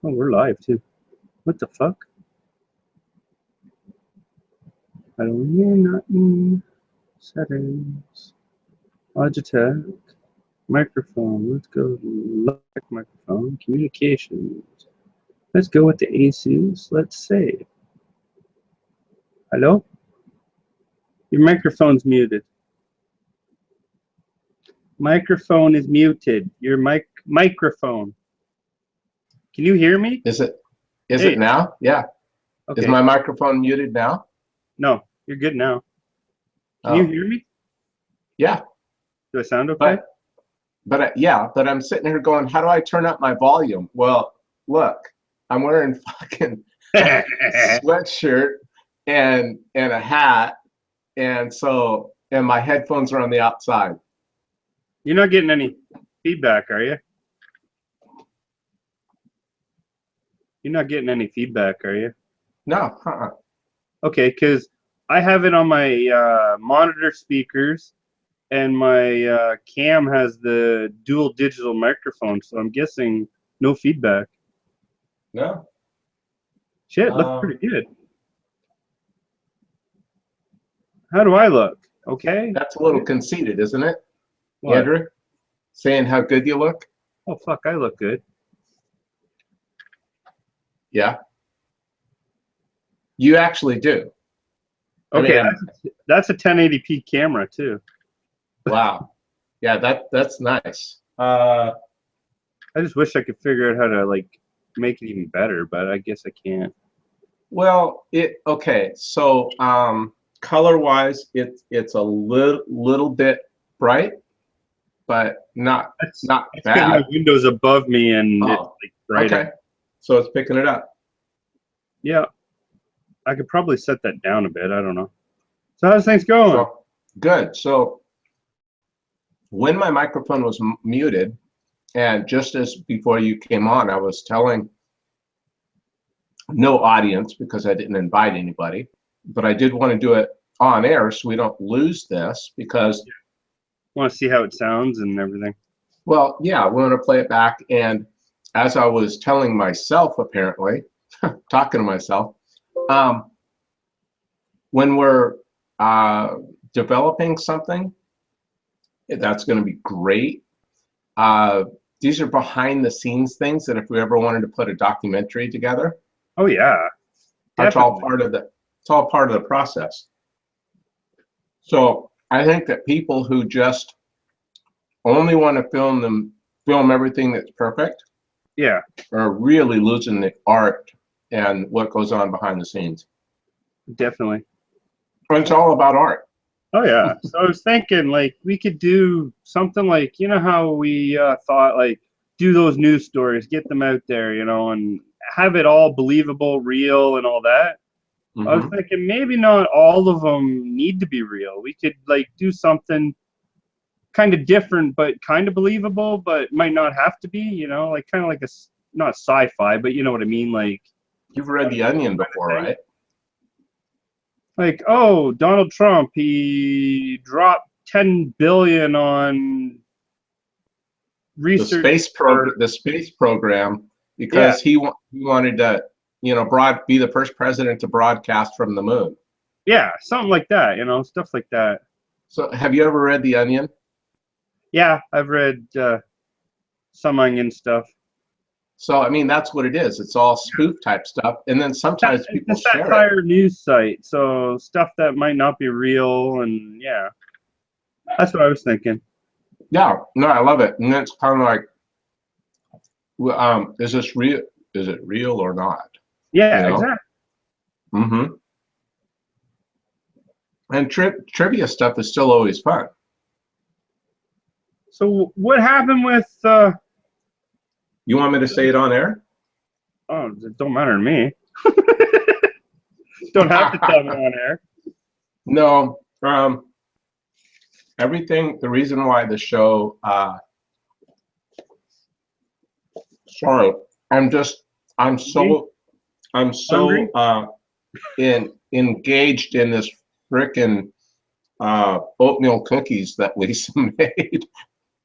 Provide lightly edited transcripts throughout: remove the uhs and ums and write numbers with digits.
Oh, we're live too. What the fuck? I don't hear nothing. Settings. Logitech. Microphone. Let's go. Logitech microphone. Communications. Let's go with the Asus. Let's say. Hello? Your microphone's muted. Microphone is muted. Your microphone. Can you hear me? Is it now? Yeah. Okay. Is my microphone muted now? No, you're good now. Can you hear me? Yeah. Do I sound okay? But I'm sitting here going, how do I turn up my volume? Well, look, I'm wearing fucking sweatshirt and a hat, and my headphones are on the outside. You're not getting any feedback, are you? You're not getting any feedback, are you? No. Okay, because I have it on my monitor speakers, and my cam has the dual digital microphone, so I'm guessing no feedback. No. Shit, looks pretty good. How do I look? Okay. That's a little conceited, isn't it? What? Andrew? Saying how good you look? Oh, fuck, I look good. Yeah. You actually do. Okay, I mean, that's a 1080p camera, too. Wow. Yeah, that's nice. I just wish I could figure out how to, like, make it even better, but I guess I can't. Well, okay. So, color-wise, it's a little bit bright, but not bad. My window's above me and it's like bright. Okay. So it's picking it up. Yeah. I could probably set that down a bit. I don't know. So how's things going? So, good. So when my microphone was muted, and just as before you came on, I was telling no audience because I didn't invite anybody, but I did want to do it on air so we don't lose this because want to see how it sounds and everything. Well, yeah, we want to play it back. And as I was telling myself, apparently, talking to myself, when we're developing something, that's going to be great. These are behind the scenes things that if we ever wanted to put a documentary together. Oh yeah. That's all part of the process. So I think that people who just only want to film everything that's perfect, yeah, are really losing the art and what goes on behind the scenes. Definitely. And it's all about art. Oh yeah. So I was thinking, like, we could do something like, you know how we thought, like, do those news stories, get them out there, you know, and have it all believable, real, and all that. I was thinking maybe not all of them need to be real. We could, like, do something kind of different but kind of believable, but might not have to be, you know, like kind of like not sci-fi, but you know what I mean, like. You've read The Onion before, right? Like, oh, Donald Trump, he dropped 10 billion on research. The space program because he wanted to, you know, be the first president to broadcast from the moon. Yeah, something like that, you know, stuff like that. So have you ever read The Onion? Yeah, I've read some Onion stuff. So I mean, that's what it is. It's all spoof type stuff, and then sometimes people share it. It's a satire news site, so stuff that might not be real, and yeah, that's what I was thinking. Yeah, no, I love it, and then it's kind of like, is this real? Is it real or not? Yeah, you know? Exactly. And trivia stuff is still always fun. So what happened with? You want me to say it on air? Oh, it don't matter to me. Don't have to tell me on air. No, everything. The reason why the show. Sorry, I'm so engaged in this frickin' oatmeal cookies that Lisa made.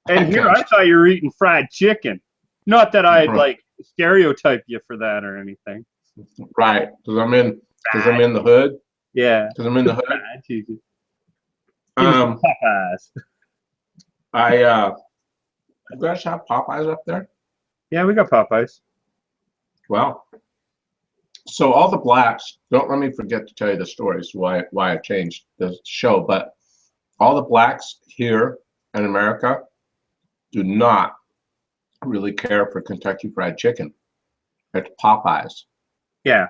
And here I thought you were eating fried chicken. Not that I'd like stereotype you for that or anything. Right, because I'm in the hood. Yeah. Because I'm in the hood. Bad cheesy. Give me some Popeyes. You guys have Popeyes up there? Yeah, we got Popeyes. Well, so all the blacks, don't let me forget to tell you the stories why I changed the show, but all the blacks here in America do not really care for Kentucky Fried Chicken. It's Popeyes. Yeah.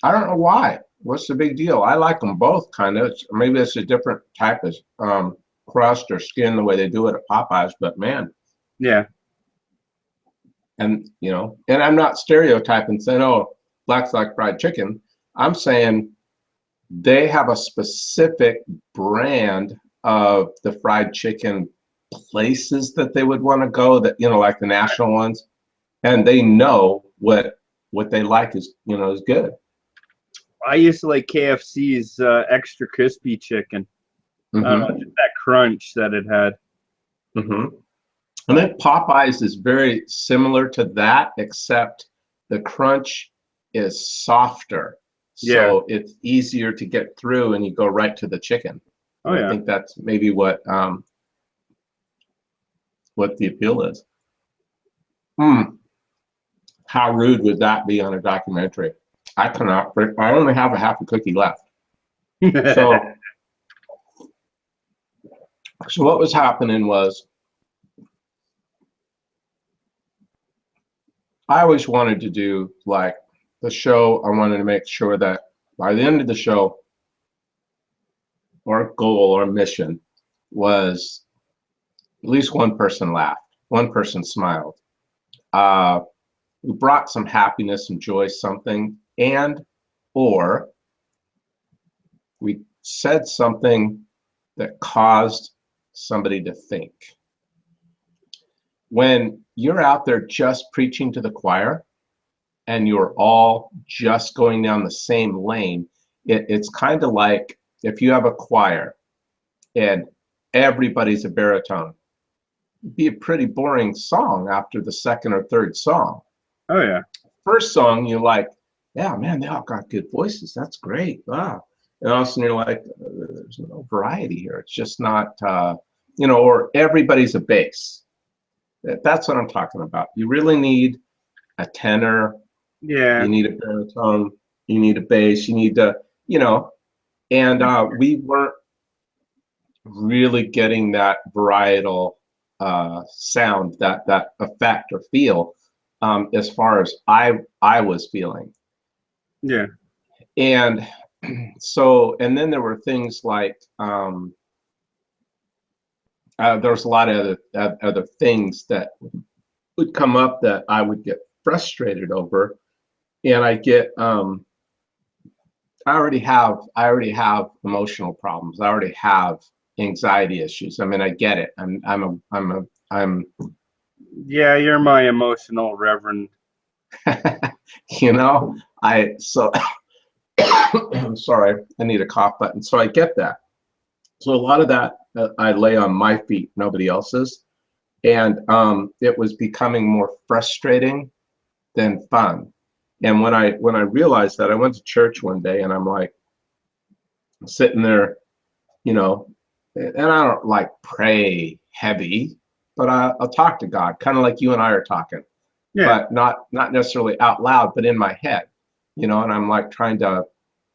I don't know why. What's the big deal? I like them both, kind of. Maybe it's a different type of crust or skin the way they do it at Popeyes, but man. Yeah. And and I'm not stereotyping saying, oh, blacks like fried chicken. I'm saying they have a specific brand of the fried chicken places that they would want to go, that like the national ones, and they know what they like is is good. I used to like KFC's extra crispy chicken. I don't know, just that crunch that it had. I think Popeyes is very similar to that, except the crunch is softer. So it's easier to get through and you go right to the chicken. Oh, yeah. I think that's maybe what the appeal is. How rude would that be on a documentary? I cannot. I only have a half a cookie left. So what was happening was, I always wanted to do like the show. I wanted to make sure that by the end of the show, our goal or mission was at least one person laughed, one person smiled. We brought some happiness and joy, something, or we said something that caused somebody to think. When you're out there just preaching to the choir and you're all just going down the same lane, it's kind of like if you have a choir and everybody's a baritone. It'd be a pretty boring song after the second or third song. Oh, yeah. First song, you're like, yeah, man, they all got good voices. That's great. Wow. And all of a sudden you're like, there's no variety here. It's just not, or everybody's a bass. That's what I'm talking about. You really need a tenor. Yeah. You need a baritone. You need a bass. You need to, and we weren't really getting that varietal sound, that effect or feel, as far as I was feeling. Yeah. And so, and then there were things like there's a lot of other things that would come up that I would get frustrated over, and I get I already have emotional problems. I already have anxiety issues. I mean, I get it. I'm Yeah, you're my emotional reverend. I'm sorry, I need a cough button. So I get that. So a lot of that I lay on my feet, nobody else's. And it was becoming more frustrating than fun. And when I realized that, I went to church one day and I'm like sitting there, and I don't like pray heavy, but I'll talk to God, kind of like you and I are talking. Yeah. But not necessarily out loud, but in my head, and I'm like trying to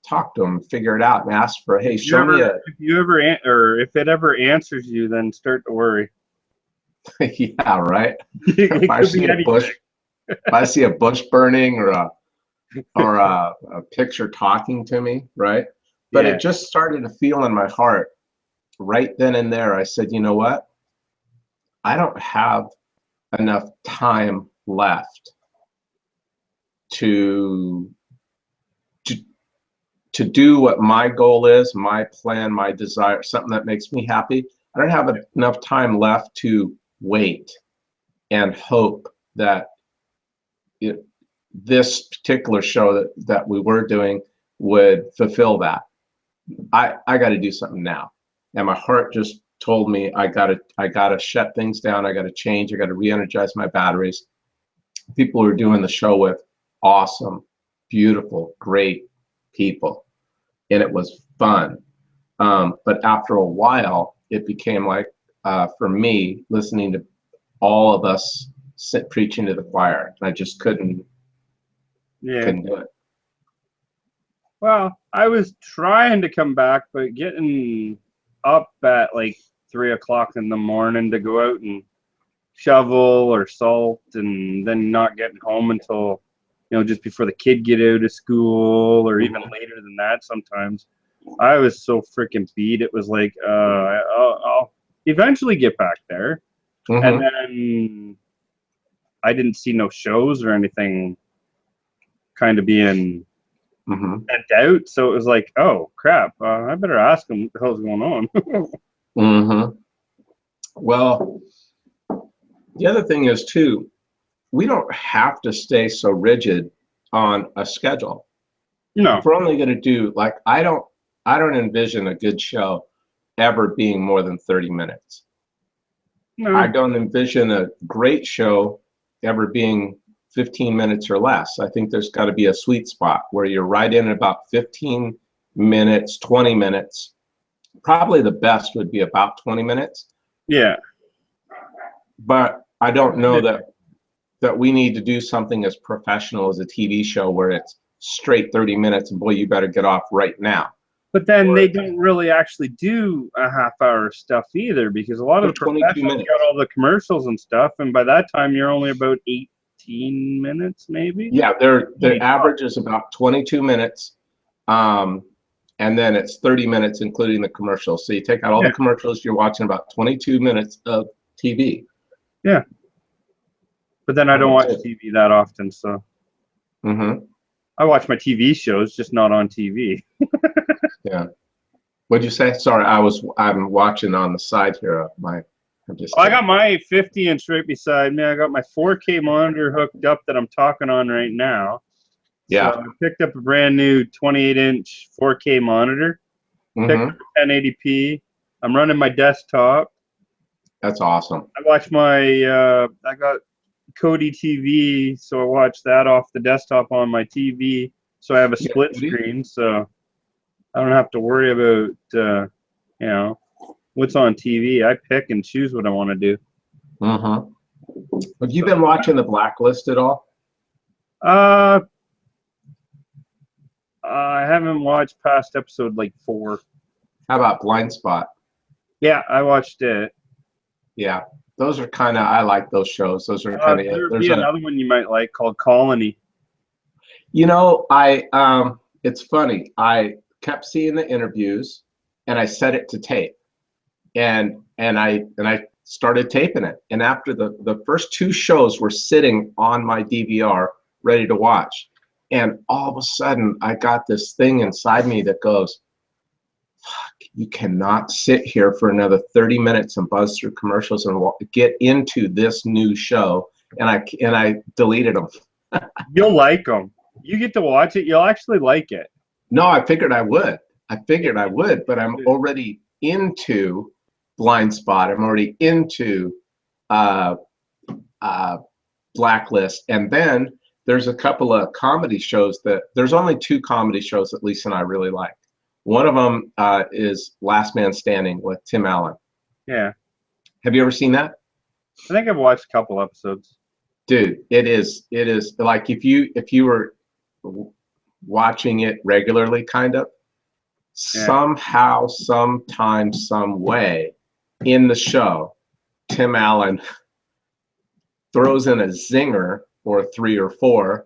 talk to him, figure it out, and ask for, hey, show me a. If it ever answers you, then start to worry. Yeah, right. It If I could see be a bush, if I see a bush burning or a picture talking to me, right? But Yeah. it just started to feel in my heart right then and there. I said, you know what? I don't have enough time left to do what my goal is, my plan, my desire, something that makes me happy. I don't have enough time left to wait and hope that this particular show that we were doing would fulfill that. I got to do something now. And my heart just told me I gotta shut things down. I gotta change. I gotta re-energize my batteries. people we were doing the show with, awesome, beautiful, great people, and it was fun. But after a while, it became like, for me, listening to all of us sit preaching to the choir. I just couldn't do it. Well, I was trying to come back, but getting up at like 3 o'clock in the morning to go out and shovel or salt, and then not getting home until, just before the kid get out of school, or even later than that sometimes. I was so freaking beat. It was like, I'll eventually get back there. And then I didn't see no shows or anything kind of being sent out. So it was like, oh, crap. I better ask him what the hell's going on. Well, the other thing is, too, we don't have to stay so rigid on a schedule. No. If we're only going to do, like, I don't envision a good show ever being more than 30 minutes. No. I don't envision a great show ever being 15 minutes or less. I think there's got to be a sweet spot where you're right in about 15 minutes, 20 minutes. Probably the best would be about 20 minutes. Yeah. But I don't know that we need to do something as professional as a TV show where it's straight 30 minutes and boy, you better get off right now. But then they don't really actually do a half-hour stuff either, because a lot of the professionals got all the commercials and stuff, and by that time you're only about 18 minutes maybe. Yeah, their average is about 22 minutes, and then it's 30 minutes including the commercials. So you take out all the commercials, you're watching about 22 minutes of TV. Yeah. But then I don't watch TV that often, so. I watch my TV shows, just not on TV. Yeah. What'd you say? Sorry, I'm watching on the side here. I got my 50-inch right beside me. I got my 4K monitor hooked up that I'm talking on right now. Yeah. So I picked up a brand new 28-inch 4K monitor. Picked up 1080p. I'm running my desktop. That's awesome. I watch I got Kodi TV, so I watch that off the desktop on my TV. So I have a split screen, so I don't have to worry about, what's on TV. I pick and choose what I want to do. Have you been watching The Blacklist at all? I haven't watched past episode like 4. How about Blind Spot? Yeah, I watched it. Yeah, those are kind of, I like those shows. Those are kind of. There'd be another one you might like called Colony. It's funny. I kept seeing the interviews, and I set it to tape, and I started taping it. And after the first 2 shows were sitting on my DVR ready to watch, and all of a sudden I got this thing inside me that goes, fuck, you cannot sit here for another 30 minutes and buzz through commercials and get into this new show. And I deleted them. You'll like them. You get to watch it. You'll actually like it. No, I figured I would, but I'm already into Blind Spot. I'm already into Blacklist. And then there's a couple of comedy shows there's only 2 comedy shows that Lisa and I really like. One of them is Last Man Standing with Tim Allen. Yeah. Have you ever seen that? I think I've watched a couple episodes. Dude, it is like if you were watching it regularly, kind of, somehow, sometime, some way in the show, Tim Allen throws in a zinger or 3 or 4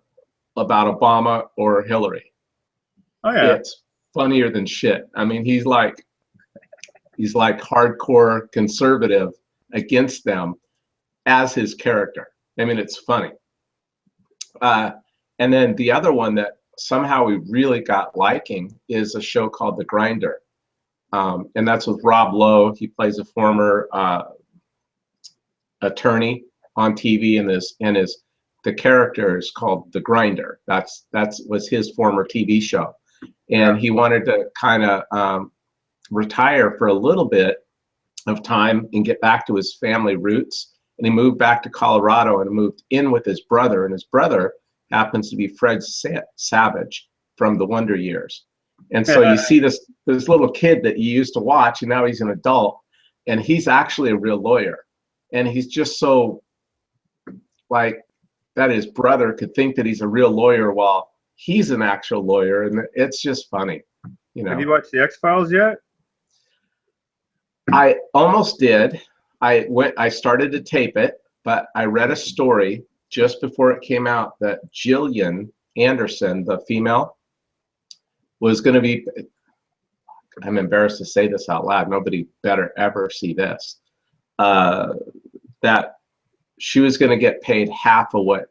about Obama or Hillary. Oh yeah. It's funnier than shit. I mean, he's like hardcore conservative against them as his character. I mean, it's funny. And then the other one that somehow we really got liking is a show called The Grinder. And that's with Rob Lowe. He plays a former attorney on TV, and the character is called The Grinder. That was his former TV show. And he wanted to kind of retire for a little bit of time and get back to his family roots. and he moved back to Colorado and moved in with his brother, and his brother happens to be Fred Savage from the Wonder Years. And so you see this little kid that you used to watch, and now he's an adult, and he's actually a real lawyer, and he's just so like that his brother could think that he's a real lawyer while he's an actual lawyer, and it's just funny, you know. Have you watched the X-Files yet? I almost did. I started to tape it, but I read a story just before it came out that Gillian Anderson, the female, was going to be, I'm embarrassed to say this out loud, nobody better ever see this, that she was going to get paid half of what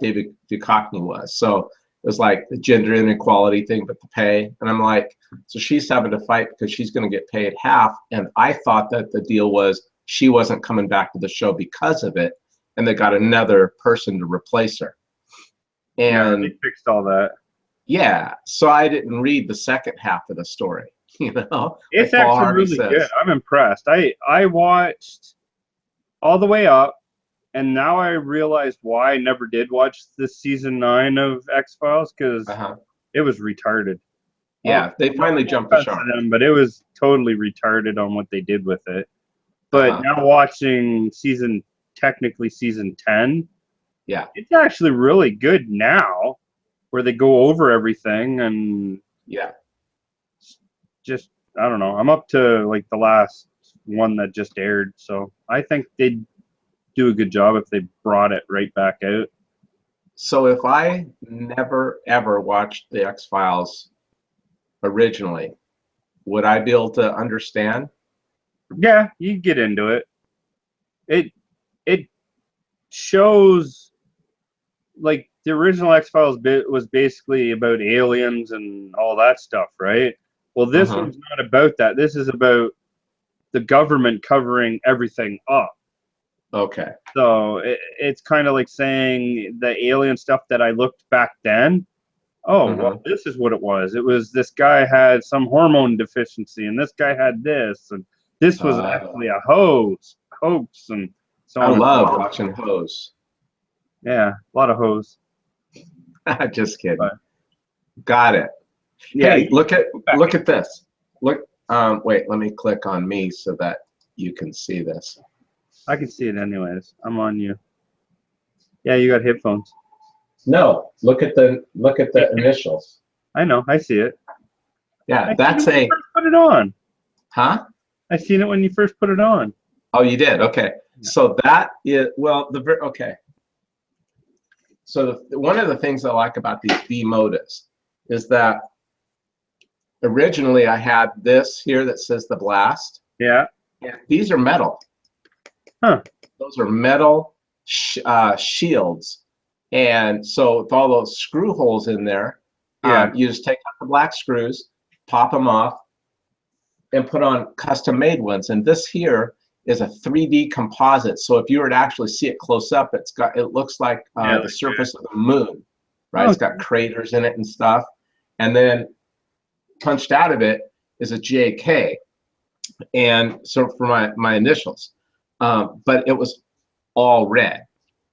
David Duchovny was. So it was like the gender inequality thing, but the pay. And I'm like, so she's having to fight because she's going to get paid half. And I thought that the deal was she wasn't coming back to the show because of it, and they got another person to replace her. And yeah, they fixed all that. Yeah, so I didn't read the second half of the story. You know, it's actually really good. I'm impressed. I watched all the way up, and now I realized why I never did watch the season 9 of X-Files, because it was retarded. Yeah, they finally jumped the shark. But it was totally retarded on what they did with it. But now watching technically season 10, yeah, it's actually really good now, where they go over everything, and yeah, just, I don't know. I'm up to like the last one that just aired, so I think they'd do a good job if they brought it right back out. So if I never ever watched the X-Files originally, would I be able to understand? Yeah, you get into it. It shows, like, the original X-Files was basically about aliens and all that stuff, right? Well, this one's not about that. This is about the government covering everything up. Okay. So it's kind of like saying the alien stuff that I looked back then. Oh, well, this is what it was. It was this guy had some hormone deficiency, and this guy had this, and this was actually a hoax, and so on. I love watching hoes. Yeah, a lot of hoes. Just kidding. But, got it. Yeah, hey, look at this. Look, wait, let me click on me so that you can see this. I can see it anyways. I'm on you. Yeah, you got headphones. No, look at the initials. I know, I see it. Yeah, that's a. First put it on. Huh? I seen it when you first put it on. Oh, you did. Okay, yeah. So that is okay. So one of the things I like about these B modas is that originally I had this here that says the blast. Yeah. Yeah. These are metal. Huh. Those are metal shields. And so with all those screw holes in there, you just take out the black screws, pop them off, and put on custom made ones. And this here is a 3D composite. So if you were to actually see it close up, it looks like the surface of the moon, right? It's got craters in it and stuff. And then punched out of it is a JK. And so for my initials, but it was all red.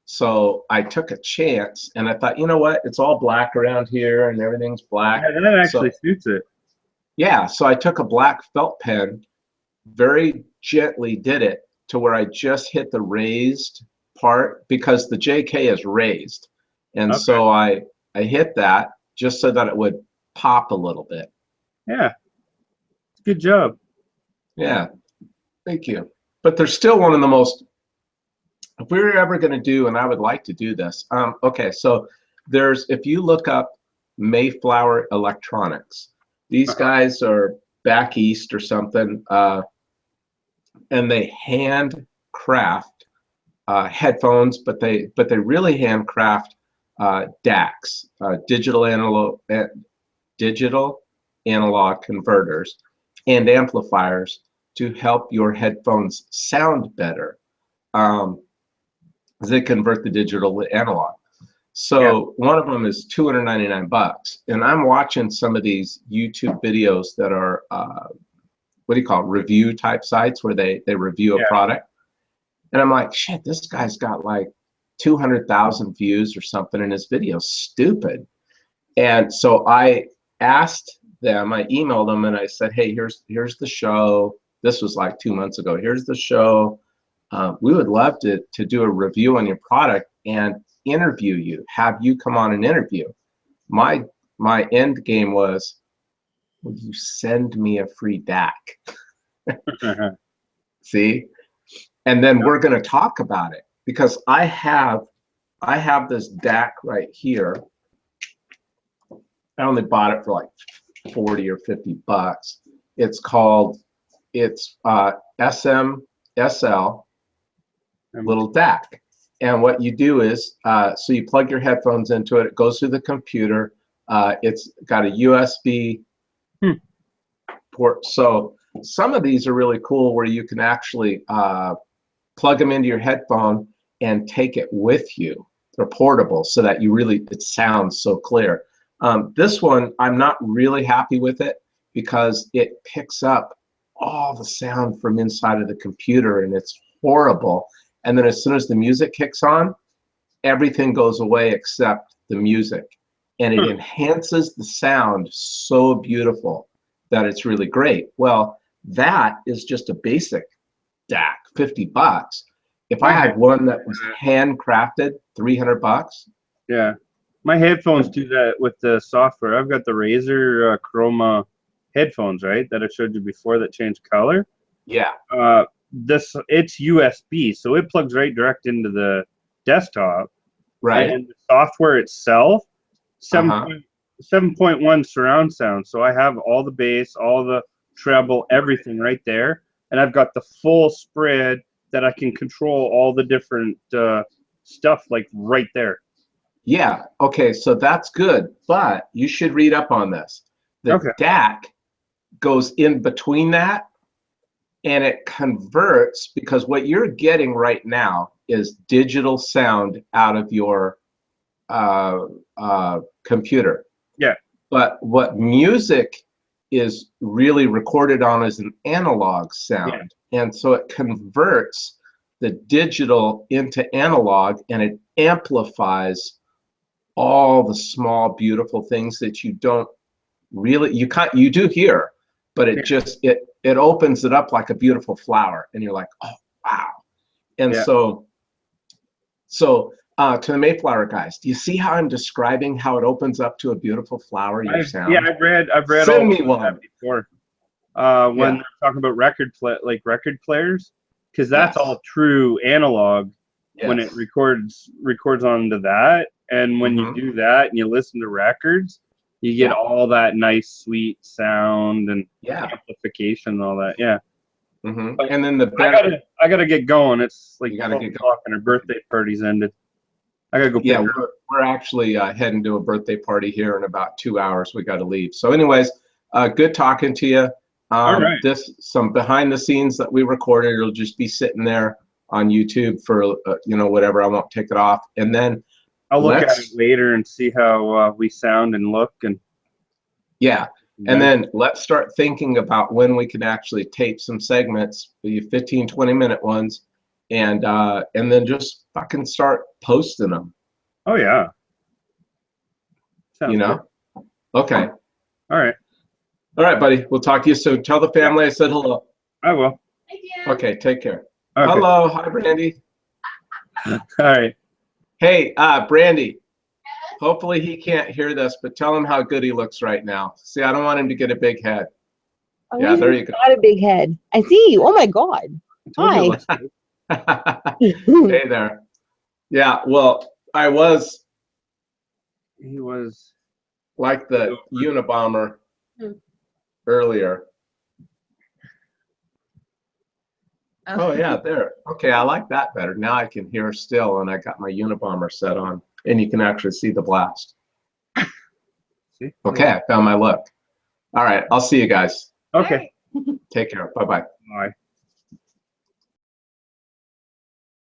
So I took a chance, and I thought, you know what? It's all black around here, and everything's black. Yeah, that actually suits it. Yeah, so I took a black felt pen, very gently did it to where I just hit the raised part, because the JK is raised. And so I hit that just so that it would pop a little bit. Yeah, good job. Yeah, thank you. But there's still one of the most, if we were ever going to do, and I would like to do this, okay, so if you look up Mayflower Electronics, these guys are back east or something, and they handcraft headphones, but they really handcraft DACs, digital analog converters and amplifiers to help your headphones sound better. They convert the digital to analog. So one of them is $299, and I'm watching some of these YouTube videos that are what do you call it, review type sites where they review a product, And I'm like, shit, this guy's got like 200,000 views or something, and his video's stupid. And so I asked them, I emailed them, and I said, hey, here's the show. This was like 2 months ago. Here's the show. We would love to do a review on your product and interview you, have you come on an interview. My end game was, will you send me a free DAC? See? And then we're going to talk about it, because I have this DAC right here. I only bought it for like 40 or 50 bucks. It's SMSL little DAC. And what you do is, so you plug your headphones into it, it goes through the computer. It's got a USB port. So some of these are really cool where you can actually plug them into your headphone and take it with you. They're portable so that it sounds so clear. This one, I'm not really happy with it because it picks up all the sound from inside of the computer, and it's horrible. And then as soon as the music kicks on, everything goes away except the music. And it enhances the sound so beautiful that it's really great. Well, that is just a basic DAC, 50 bucks. If I had one that was handcrafted, 300 bucks. Yeah. My headphones do that with the software. I've got the Razer Chroma headphones, right, that I showed you before that change color. Yeah. It's USB, so it plugs right direct into the desktop. Right. And the software itself, 7.1 surround sound. So I have all the bass, all the treble, everything right there, and I've got the full spread that I can control all the different stuff like right there. Yeah, okay, so that's good, but you should read up on this. The DAC goes in between that, and it converts, because what you're getting right now is digital sound out of your computer. Yeah. But what music is really recorded on is an analog sound. Yeah. And so it converts the digital into analog, and it amplifies all the small, beautiful things that you don't really, you do hear, but it just, it opens it up like a beautiful flower, and you're like, oh, wow. And so to the Mayflower guys, do you see how I'm describing how it opens up to a beautiful flower, your sound? Yeah, I've read Send all me one. that before. When they're talking about record players, because that's all true analog when it records onto that. And when you do that and you listen to records, you get all that nice, sweet sound and amplification and all that. Yeah. And then I gotta get going. It's like 12 o'clock and our birthday party's ended. I gotta go. Yeah, we're actually heading to a birthday party here in about 2 hours. We got to leave. So, anyways, good talking to you. All right. Some behind the scenes that we recorded. It'll just be sitting there on YouTube for whatever. I won't take it off, and then I'll look at it later and see how we sound and look. And and then let's start thinking about when we can actually tape some segments, the 15, 20-minute ones, and then just fucking start posting them. Oh yeah. Sounds good. Okay. All right. All right, buddy. We'll talk to you soon. Tell the family I said hello. I will. Thank you. Okay. Take care. Okay. Hello. Hi, Brandy. All right. Hey, Brandy. Hopefully he can't hear this, but tell him how good he looks right now. See, I don't want him to get a big head. Oh, yeah, there you go. Got a big head. I see you. Oh my God. Hi. Hey there. Yeah, well, He was like the Unabomber earlier. Oh yeah, there. Okay, I like that better. Now I can hear still, and I got my Unabomber set on, and you can actually see the blast. See? Okay, I found my look. All right, I'll see you guys. okay. Take care. Bye-bye. Bye.